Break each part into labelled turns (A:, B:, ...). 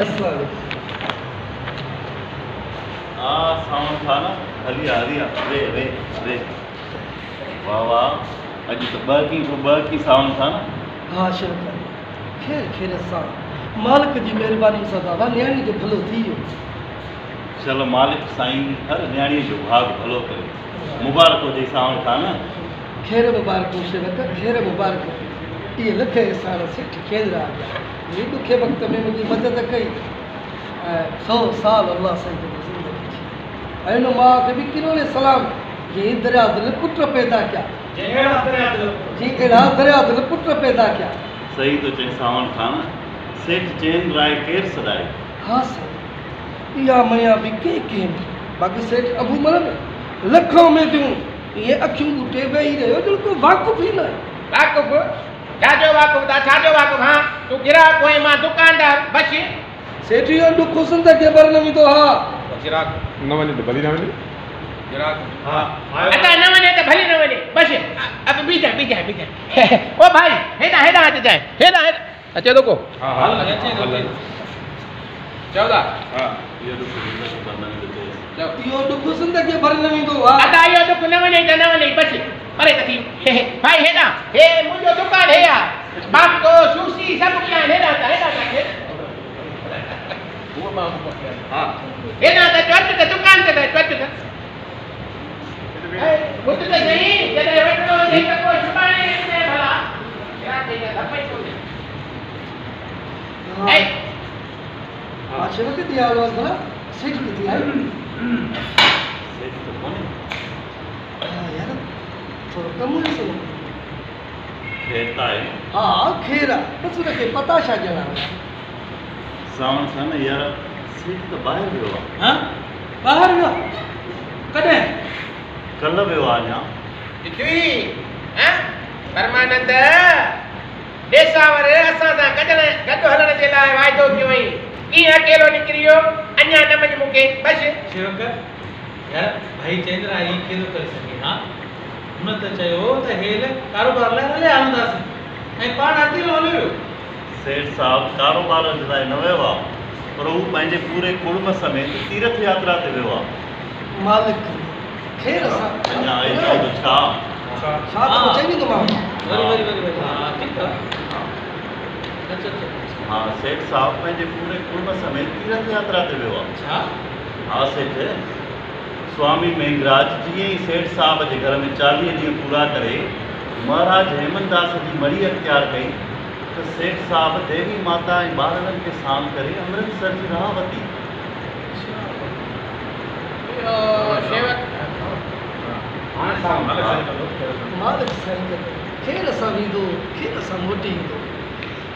A: अस्सलाम
B: साउंड था ना हली आ रही वे वे वे वाह वाह अज तो बाकी साउंड था ना।
A: हाँ शौकत खैर खैर सां मालिक जी मेहरबानी सां बाबा न्याणी जो भलो थी वियो।
B: चलो मालिक साईं हर न्याणी जो भाग भलो करे मुबारक हुजे साउंड था ना।
A: खैर मुबारक हो शेवक खैर मुबारक ये लख एहसान सेठ खेल रहा गया ये दुखे वक्त में मुझी मदद कई 100 साल अल्लाह सही जिंदगी थी ऐं मां खे बि किरोड़े सलाम ये दरिया दिल पुट पैदा किया जी अहिड़ा दरिया दिल पुट पैदा किया।
B: सही तो चई साउंड था ना सेठ चैन राय केर सदाए।
A: हाँ सर इहा मणिया बि के बाक़ी सेठ अबू मरन लखों में थियूं ये अखियूं ॿुटे वेही रहियो जो कोई वाक़ुफ़ ई न
C: वाक़ुफ़ छाजो वाक़ुफ़ था छाजो वाक़ुफ़ हाँ तू गिराक कोई मां दुकानदार बस
A: सेठ इहो ॾुखो ज़िंदगी भर न वेंदो हा
D: गिराक न वञे त भली न वञे गिराक
B: हाँ
C: अता न वञे त भली न वञे बस अब बीजा ओ भाई हेॾा अच जाए हेॾा अचे थो को
D: हां हां अचे थो
C: चौदा
B: हाँ ये तो
A: इहो ॾुखो ज़िंदगी भर न वेंदो हा
C: अता इहो दुख न वञे त न वञे बस परे त थी भाई हेॾा हे मुंहिंजो दुकान हे आहे बाको सूसी सभु पिया हेॾा त वो मां हां हेॾा त चट त दुकान ते चट त मुझे तो नहीं जॾहिं वठणो हुजे त पोइ सुभाणे ईंदे भला छा चई त धपई कोन्हे ऐ
A: हाँ शेवक दी आवाज़ भला सेठ किथे आई
B: सेठ तो कोने
A: हाँ यार थोड़ो कम हुई सो
B: खेता है
A: हाँ खेरा बस उनखे पता छा ॼणा
B: साउंड था ना यार सेठ तो बाहर वियो आहे।
A: हाँ ॿाहिरि वियो कॾहिं
B: कल वियो आहे अञा
C: इतवी हैं परमानंद देसावर असां सां गॾु हलण जे लाइ वाइदो कयो हुई कीअं अकेलो निकिरी वियो अञा न मञ मूंखे बस
E: शेवक यार भाई चंद्रा ई केॾो करे सघे हाँ हुन त चयो त हेल कारोबार लाइ हले हलंदासीं ऐं पाण अकेलो हलियो वियो।
B: सेठ साहब कारोबार जे लाइ न वियो आहे पर हू पंहिंजे पूरे कुटुंब समेत तीर्थ यात्रा ते वियो आहे।
A: मालिक खेर असां
B: अञा आई तो छा
A: छा तो चई ॾींदो मां
E: वरी हाँ ठीकु आहे अच्छा
B: हाँ सेठ साहब पंहिंजे पूरे कुटुंब समेत तीर्थ यात्रा ते वियो आहे।
E: छा
B: हाँ सेठ स्वामी मेघराज जीअं ई सेठ साहब जे घर में 40 ॾींहं पूरा करे महाराज हेमनदास जी मड़ी अख्तियार कई तो सेठ साहब देवी माता ऐं ॿारनि खे साम करे अमृतसर जी राह वती।
C: शेवक
A: मालिक साईं खेर असां वेंदो खेर असां मोटी ईंदो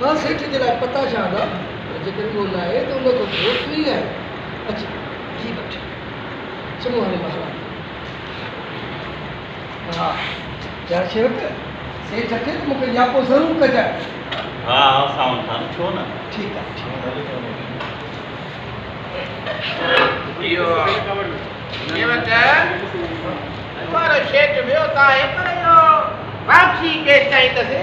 A: हाँ सेठ जे लाइ पता छा आहे जेकर उहो न आहे त उन खां दोस्त ई आहे अच जी वठ चङो हाणे महाराज हाँ यार शेवक सेठ खे त मूंखे यापो ज़रूरु कजाए।
B: हाँ हाँ साउंड था छो न
A: ठीकु आहे
C: इहो शेवक वारो शेठ वियो त आहे पर इहो वापसी केसि ताईं अथसि